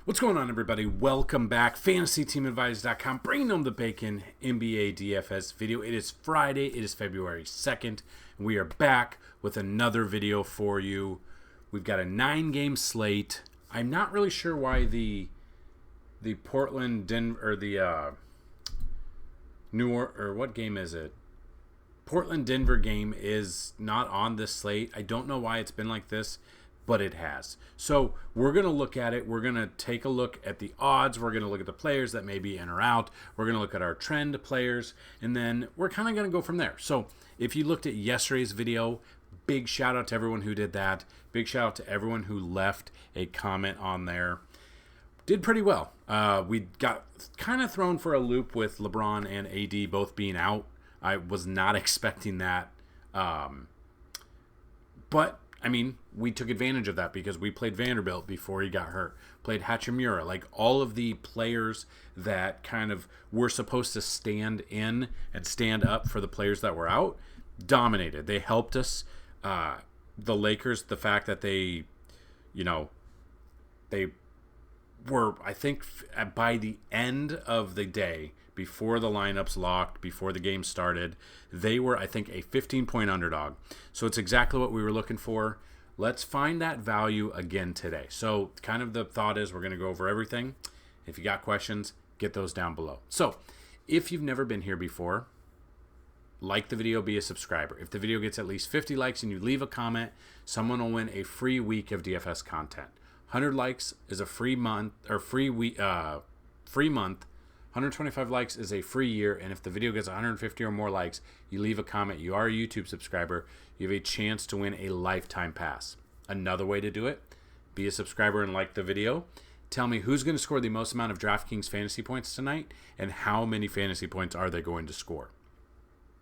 What's going on, everybody? Welcome back. FantasyTeamAdvisors.com, bringing home the bacon NBA DFS video. It is Friday. It is February 2nd. And we are back with another video for you. We've got a 9-game slate. I'm not really sure why the Portland Denver or the what game is it? Portland Denver game is not on this slate. I don't know why it's been like this, but it has. So we're going to look at it. We're going to take a look at the odds. We're going to look at the players that may be in or out. We're going to look at our trend players, and then we're kind of going to go from there. So if you looked at yesterday's video, big shout out to everyone who did that. Big shout out to everyone who left a comment on there. Did pretty well. We got kind of thrown for a loop with LeBron and AD both being out. I was not expecting that. But I mean, we took advantage of that because we played Vanderbilt before he got hurt. Played Hachimura. Like all of the players that kind of were supposed to stand in and stand up for the players that were out, dominated. They helped us. The Lakers, the fact that they were, I think, by the end of the day, before the lineups locked, before the game started, they were, I think, a 15-point underdog. So it's exactly what we were looking for. Let's find that value again today. So kind of the thought is we're going to go over everything. If you got questions, get those down below. So if you've never been here before, like the video, be a subscriber. If the video gets at least 50 likes and you leave a comment, someone will win a free week of DFS content. 100 likes is a free month, or free month. 125 likes is a free year, and if the video gets 150 or more likes, you leave a comment, you are a YouTube subscriber, you have a chance to win a lifetime pass. Another way to do it, be a subscriber and like the video. Tell me who's going to score the most amount of DraftKings fantasy points tonight, and how many fantasy points are they going to score.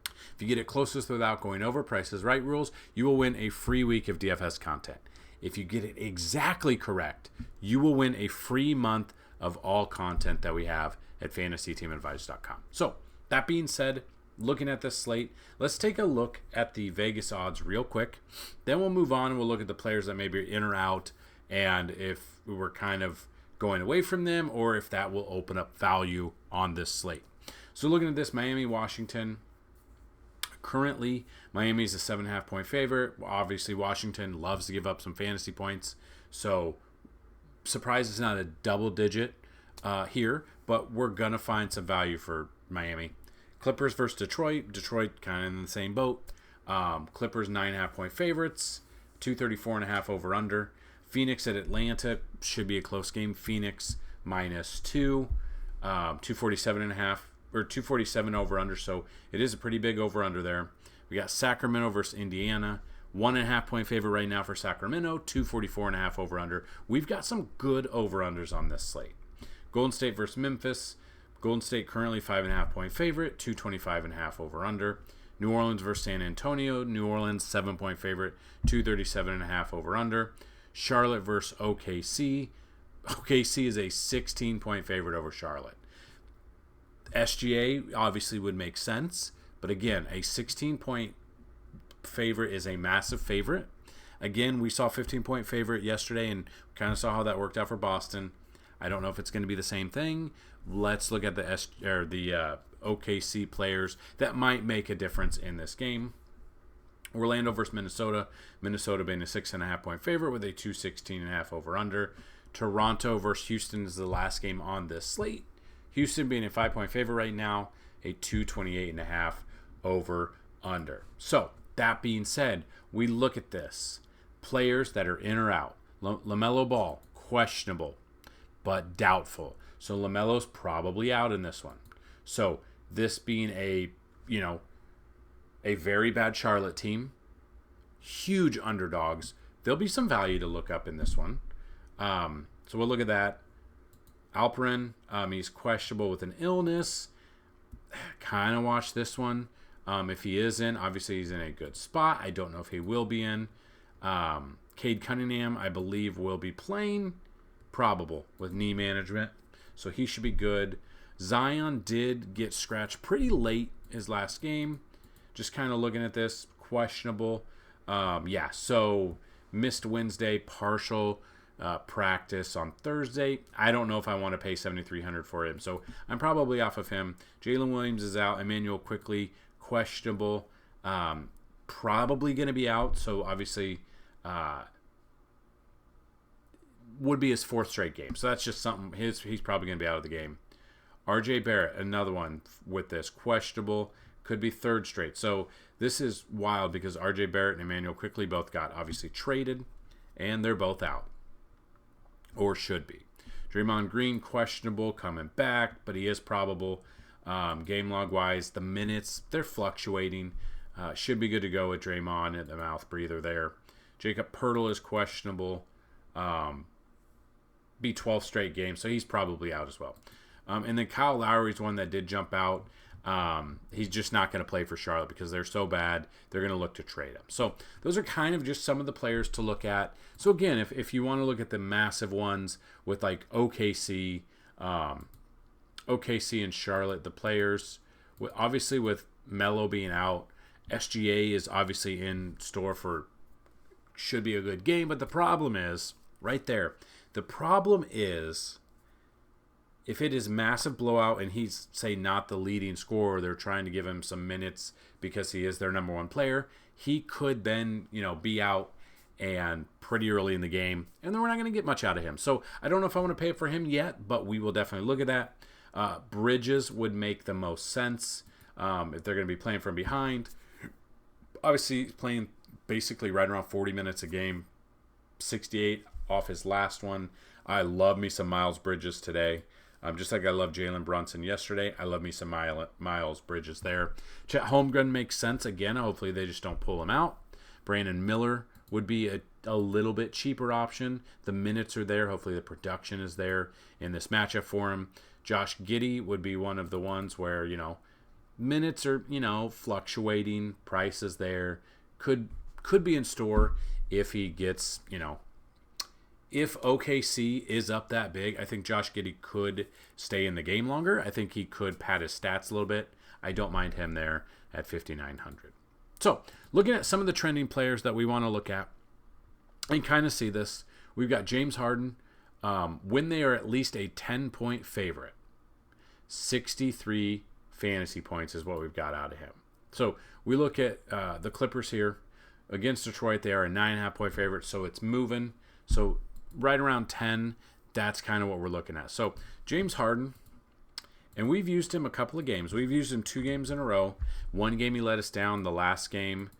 If you get it closest without going over Price is Right rules, you will win a free week of DFS content. If you get it exactly correct, you will win a free month of all content that we have at FantasyTeamAdvisors.com. So, that being said, looking at this slate, let's take a look at the Vegas odds real quick. Then we'll move on and we'll look at the players that may be in or out, and if we're kind of going away from them, or if that will open up value on this slate. So looking at this, Miami, Washington. Currently, Miami is a 7.5-point favorite. Obviously, Washington loves to give up some fantasy points. So, surprise it's not a double digit here, but we're going to find some value for Miami. Clippers versus Detroit. Detroit kind of in the same boat. Clippers 9.5-point favorites. 234.5 over under. Phoenix at Atlanta should be a close game. Phoenix -2. 247.5. Or 247 over under, so it is a pretty big over under there. We got Sacramento versus Indiana, 1.5-point favorite right now for Sacramento, 244.5 over under. We've got some good over unders on this slate. Golden State versus Memphis. Golden State currently 5.5-point favorite, 225.5 over under. New Orleans versus San Antonio. New Orleans 7-point favorite, 237.5 over under. Charlotte versus OKC. OKC is a 16-point favorite over Charlotte. SGA obviously would make sense, but again, a 16-point favorite is a massive favorite. Again, we saw 15-point favorite yesterday and kind of saw how that worked out for Boston. I don't know if it's going to be the same thing. Let's look at the OKC players that might make a difference in this game. Orlando versus Minnesota. Minnesota being a 6.5-point favorite with a 216.5 over under. Toronto versus Houston is the last game on this slate. Houston being a 5-point favorite right now, a 228.5 over under. So, that being said, we look at this. Players that are in or out. LaMelo Ball, questionable, but doubtful. So, LaMelo's probably out in this one. So, this being a very bad Charlotte team, huge underdogs. There'll be some value to look up in this one. So, we'll look at that. Alperin, he's questionable with an illness. Kind of watch this one. If he is in, obviously he's in a good spot. I don't know if he will be in. Cade Cunningham, I believe, will be playing. Probable with knee management. So he should be good. Zion did get scratched pretty late his last game. Just kind of looking at this, questionable. So missed Wednesday, partial practice on Thursday. I don't know if I want to pay $7,300 for him, so I'm probably off of him. Jalen Williams is out. Emmanuel quickly questionable. Probably going to be out, so obviously would be his 4th straight game. So that's just something. He's probably going to be out of the game. RJ Barrett, another one with this, questionable, could be 3rd straight. So this is wild because RJ Barrett and Emmanuel quickly both got obviously traded, and they're both out, or should be. Draymond Green, questionable, coming back, but he is probable. Game log wise, the minutes, they're fluctuating. Should be good to go with Draymond at the mouth breather there. Jacob Poeltl is questionable. Be 12 straight games, so he's probably out as well. And then Kyle Lowry's one that did jump out. He's just not going to play for Charlotte because they're so bad. They're going to look to trade him. So those are kind of just some of the players to look at. So again, if you want to look at the massive ones with like OKC and Charlotte, the players, obviously with Melo being out, SGA is obviously in store for, should be a good game. But the problem is, right there, the problem is, if it is massive blowout and he's, say, not the leading scorer, they're trying to give him some minutes because he is their number one player, he could then, be out and pretty early in the game, and then we're not going to get much out of him. So I don't know if I want to pay for him yet, but we will definitely look at that. Bridges would make the most sense if they're going to be playing from behind. Obviously, he's playing basically right around 40 minutes a game, 68 off his last one. I love me some Miles Bridges today. Just like I love Jalen Brunson yesterday, I love me some Miles Bridges there. Chet Holmgren makes sense. Again, hopefully they just don't pull him out. Brandon Miller would be a little bit cheaper option. The minutes are there. Hopefully the production is there in this matchup for him. Josh Giddey would be one of the ones where, minutes are, fluctuating. Price is there. Could be in store if he gets, if OKC is up that big, I think Josh Giddey could stay in the game longer. I think he could pad his stats a little bit. I don't mind him there at 5,900. So, looking at some of the trending players that we want to look at and kind of see this, we've got James Harden. When they are at least a 10-point favorite, 63 fantasy points is what we've got out of him. So, we look at the Clippers here. Against Detroit, they are a 9.5-point favorite, so it's moving. So, right around 10, that's kind of what we're looking at. So, James Harden, and we've used him a couple of games. We've used him 2 games in a row. One game he let us down. The last game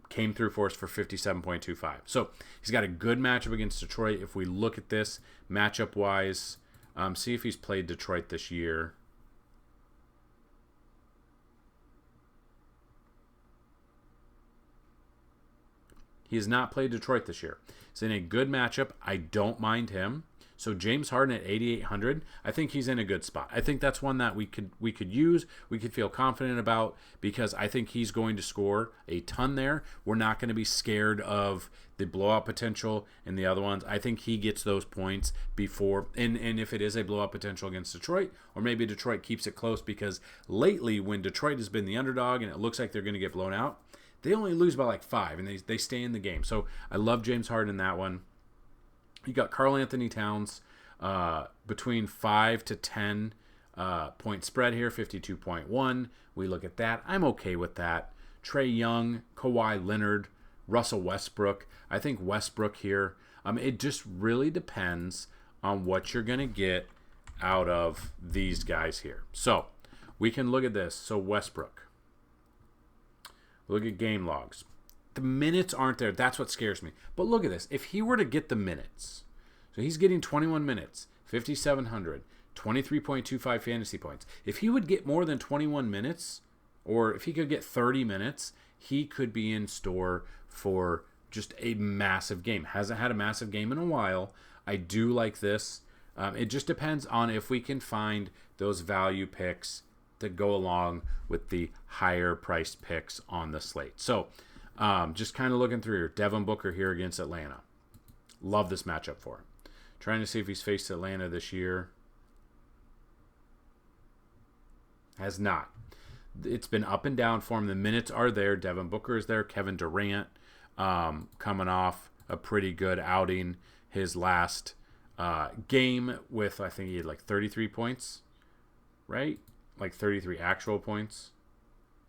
came through for us for 57.25. So, he's got a good matchup against Detroit. If we look at this matchup-wise, see if he's played Detroit this year. He has not played Detroit this year. He's in a good matchup. I don't mind him. So James Harden at 8,800, I think he's in a good spot. I think that's one that we could use, we could feel confident about, because I think he's going to score a ton there. We're not going to be scared of the blowout potential and the other ones. I think he gets those points before, and if it is a blowout potential against Detroit, or maybe Detroit keeps it close, because lately when Detroit has been the underdog and it looks like they're going to get blown out, they only lose by like 5, and they stay in the game. So I love James Harden in that one. You got Karl Anthony Towns between 5 to 10 point spread here, 52.1. We look at that. I'm okay with that. Trae Young, Kawhi Leonard, Russell Westbrook. I think Westbrook here, it just really depends on what you're going to get out of these guys here. So we can look at this. So Westbrook. Look at game logs. The minutes aren't there. That's what scares me. But look at this. If he were to get the minutes, so he's getting 21 minutes, 5,700, 23.25 fantasy points. If he would get more than 21 minutes, or if he could get 30 minutes, he could be in store for just a massive game. Hasn't had a massive game in a while. I do like this. It just depends on if we can find those value picks to go along with the higher priced picks on the slate. So just kind of looking through here. Devin Booker here against Atlanta. Love this matchup for him. Trying to see if he's faced Atlanta this year. Has not. It's been up and down for him. The minutes are there. Devin Booker is there. Kevin Durant coming off a pretty good outing. his last game with, I think he had like 33 points, right? Like 33 actual points.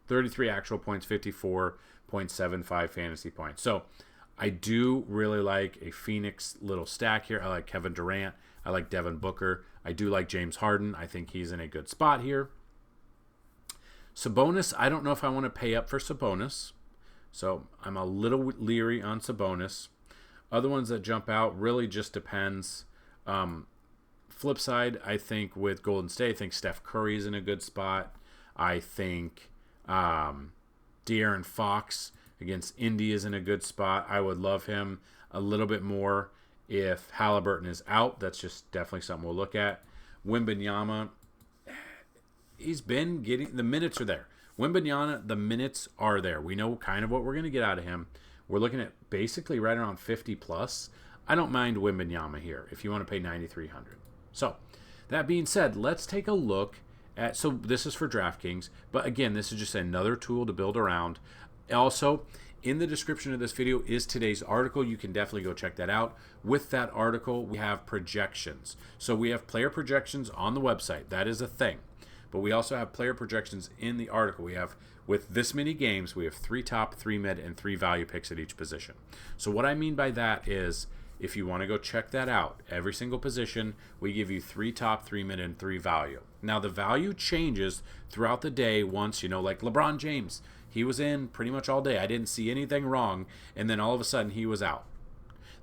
33 actual points, 54.75 fantasy points. So I do really like a Phoenix little stack here. I like Kevin Durant. I like Devin Booker. I do like James Harden. I think he's in a good spot here. Sabonis, I don't know if I want to pay up for Sabonis. So I'm a little leery on Sabonis. Other ones that jump out really just depends. Flip side, I think with Golden State, I think Steph Curry's in a good spot. I think De'Aaron Fox against Indy is in a good spot. I would love him a little bit more if Halliburton is out. That's just definitely something we'll look at. Wembanyama, he's been getting, the minutes are there. Wembanyama, the minutes are there. We know kind of what we're going to get out of him. We're looking at basically right around 50 plus. I don't mind Wembanyama here if you want to pay 9,300. So that being said, let's take a look at, so this is for DraftKings, but again, this is just another tool to build around. Also, in the description of this video is today's article. You can definitely go check that out. With that article, we have projections. So we have player projections on the website. That is a thing. But we also have player projections in the article. We have, with this many games, we have 3 top, 3 mid, and 3 value picks at each position. So what I mean by that is, if you want to go check that out, every single position, we give you 3 top, 3 mid, and 3 value. Now, the value changes throughout the day once, like LeBron James. He was in pretty much all day. I didn't see anything wrong, and then all of a sudden he was out.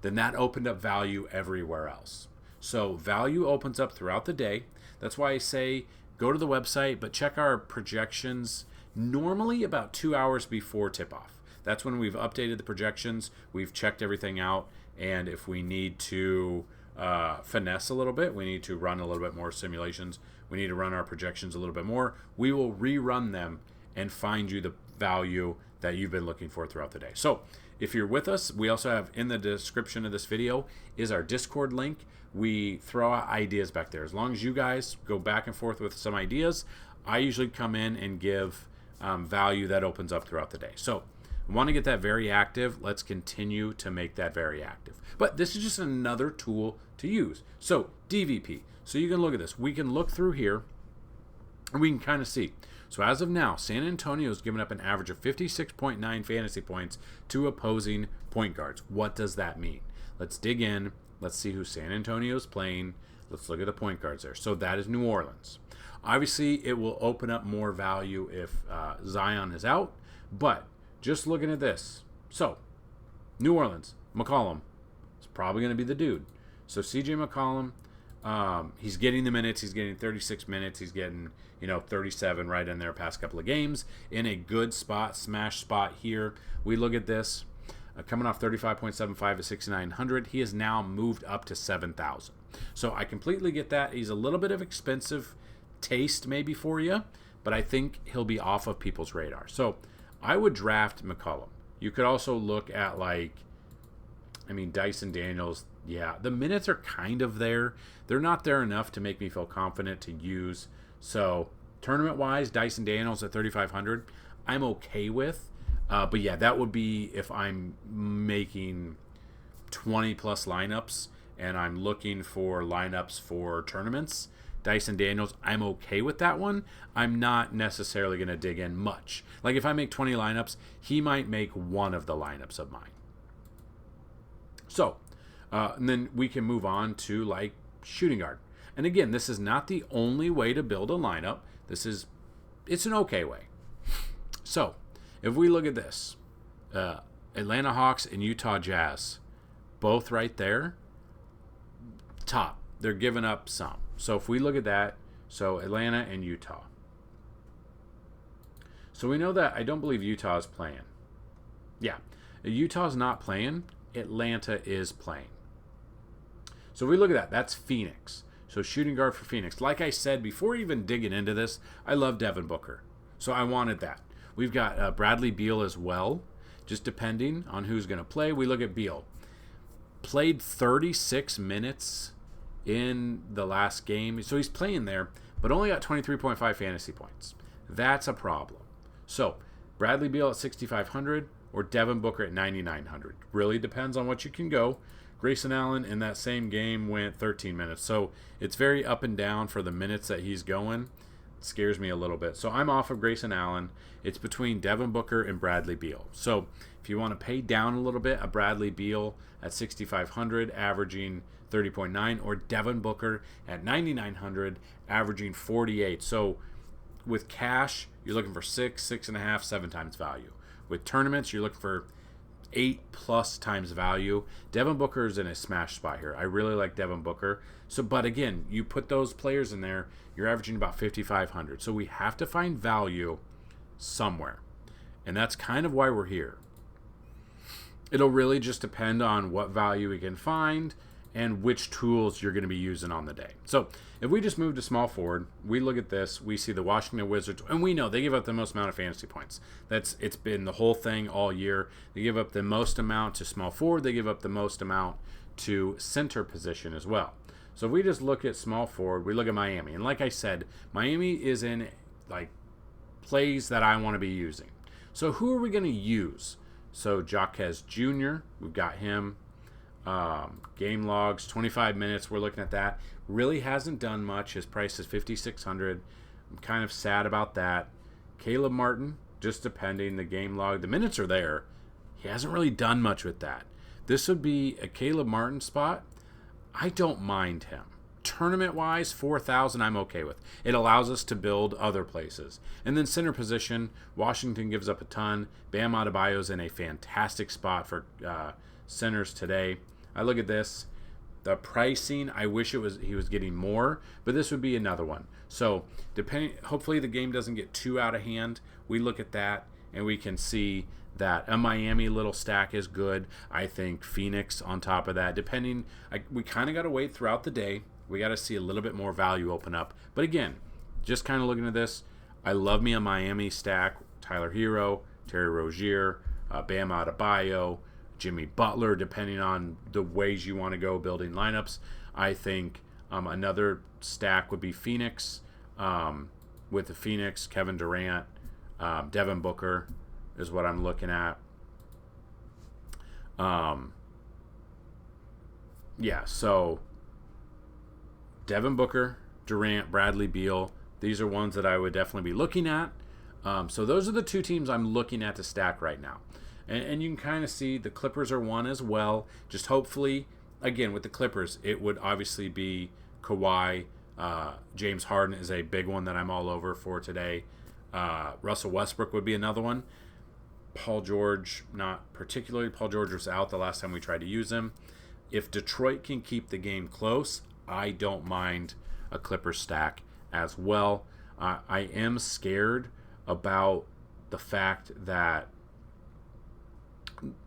Then that opened up value everywhere else. So value opens up throughout the day. That's why I say go to the website, but check our projections normally about 2 hours before tip-off. That's when we've updated the projections. We've checked everything out. And if we need to finesse a little bit, we need to run a little bit more simulations, we need to run our projections a little bit more, we will rerun them and find you the value that you've been looking for throughout the day. So if you're with us, we also have in the description of this video is our Discord link. We throw out ideas back there. As long as you guys go back and forth with some ideas, I usually come in and give value that opens up throughout the day. So we want to get that very active. Let's continue to make that very active. But this is just another tool to use. So DVP. So you can look at this. We can look through here and we can kind of see. So as of now, San Antonio is giving up an average of 56.9 fantasy points to opposing point guards. What does that mean? Let's dig in. Let's see who San Antonio is playing. Let's look at the point guards there. So that is New Orleans. Obviously, it will open up more value if Zion is out. But just looking at this. So, New Orleans, McCollum is probably going to be the dude. So CJ McCollum, he's getting the minutes. He's getting 36 minutes. He's getting, 37 right in there past couple of games. In a good spot, smash spot here. We look at this. Coming off 35.75 at 6,900. He has now moved up to 7,000. So I completely get that. He's a little bit of expensive taste maybe for you, but I think he'll be off of people's radar. So I would draft McCollum. You could also look at Dyson Daniels. Yeah, the minutes are kind of there. They're not there enough to make me feel confident to use. So tournament-wise, Dyson Daniels at 3,500, I'm okay with. But yeah, that would be if I'm making 20-plus lineups and I'm looking for lineups for tournaments. Dyson Daniels, I'm okay with that one. I'm not necessarily going to dig in much. Like if I make 20 lineups, he might make one of the lineups of mine. So, and then we can move on to shooting guard. And again, this is not the only way to build a lineup. It's an okay way. So, if we look at this, Atlanta Hawks and Utah Jazz, both right there, top. They're giving up some. So if we look at that, so Atlanta and Utah. So we know that I don't believe Utah is playing. Yeah, Utah's not playing. Atlanta is playing. So if we look at that, that's Phoenix. So shooting guard for Phoenix. Like I said, before even digging into this, I love Devin Booker. So I wanted that. We've got Bradley Beal as well, just depending on who's going to play. We look at Beal. Played 36 minutes in the last game. So he's playing there, but only got 23.5 fantasy points. That's a problem. So Bradley Beal at 6,500 or Devin Booker at 9,900. Really depends on what you can go. Grayson Allen in that same game went 13 minutes. So it's very up and down for the minutes that he's going. It scares me a little bit. So I'm off of Grayson Allen. It's between Devin Booker and Bradley Beal. So if you want to pay down a little bit, a Bradley Beal at 6,500 averaging 30.9, or Devin Booker at 9,900 averaging 48. So with cash, you're looking for 6, 6.5, 7 times value. With tournaments, you're looking for 8+ times value. Devin Booker is in a smash spot here. I really like Devin Booker. So, but again, you put those players in there, you're averaging about 5,500. So we have to find value somewhere. And that's kind of why we're here. It'll really just depend on what value we can find and which tools you're going to be using on the day. So if we just move to small forward, we look at this, we see the Washington Wizards, and we know they give up the most amount of fantasy points. It's been the whole thing all year. They give up the most amount to small forward. They give up the most amount to center position as well. So if we just look at small forward, we look at Miami. And like I said, Miami is in like plays that I want to be using. So who are we going to use? So Jaquez Jr., we've got him. Game logs, 25 minutes. We're looking at that. Really hasn't done much. His price is 5,600. I'm kind of sad about that. Caleb Martin, just depending. The game log, the minutes are there. He hasn't really done much with that. This would be a Caleb Martin spot. I don't mind him. Tournament-wise, 4,000 I'm okay with. It allows us to build other places. And then center position, Washington gives up a ton. Bam Adebayo's in a fantastic spot for centers today. I look at this. The pricing, I wish he was getting more, but this would be another one. So hopefully the game doesn't get too out of hand. We look at that and we can see that a Miami little stack is good. I think Phoenix on top of that. We kind of got to wait throughout the day. We got to see a little bit more value open up. But again, just kind of looking at this, I love me a Miami stack. Tyler Hero, Terry Rozier, Bam Adebayo, Jimmy Butler, depending on the ways you want to go building lineups. I think another stack would be Phoenix. With the Phoenix, Kevin Durant, Devin Booker is what I'm looking at. So Devin Booker, Durant, Bradley Beal, these are ones that I would definitely be looking at. So those are the two teams I'm looking at to stack right now. And you can kind of see the Clippers are one as well. Just hopefully, again, with the Clippers, it would obviously be Kawhi. James Harden is a big one that I'm all over for today. Russell Westbrook would be another one. Paul George, not particularly. Paul George was out the last time we tried to use him. If Detroit can keep the game close, I don't mind a Clippers stack as well. I am scared about the fact that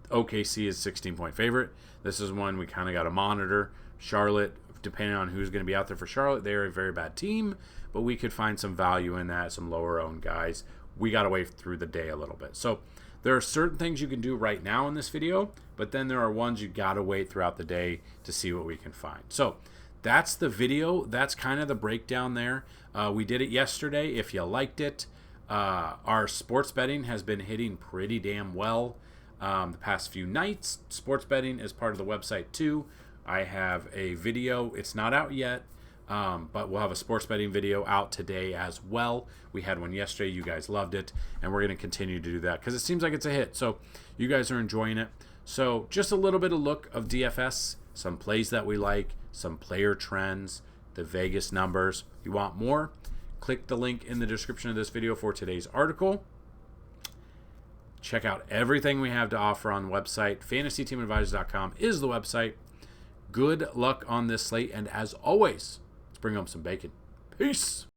OKC is 16-point favorite. This is one we kind of got to monitor. Charlotte, depending on who's going to be out there for Charlotte, they're a very bad team, but we could find some value in that, some lower-owned guys. We got to wait through the day a little bit. So there are certain things you can do right now in this video, but then there are ones you got to wait throughout the day to see what we can find. So that's the video. That's kind of the breakdown there. We did it yesterday. If you liked it, our sports betting has been hitting pretty damn well. The past few nights. Sports betting is part of the website too. I have a video. It's not out yet, but we'll have a sports betting video out today as well. We had one yesterday. You guys loved it, and we're going to continue to do that because it seems like it's a hit. So you guys are enjoying it. So just a little bit of look of DFS, some plays that we like, some player trends, the Vegas numbers. If you want more, click the link in the description of this video for today's article. Check out everything we have to offer on the website. FantasyTeamAdvisors.com is the website. Good luck on this slate, and as always, let's bring home some bacon. Peace.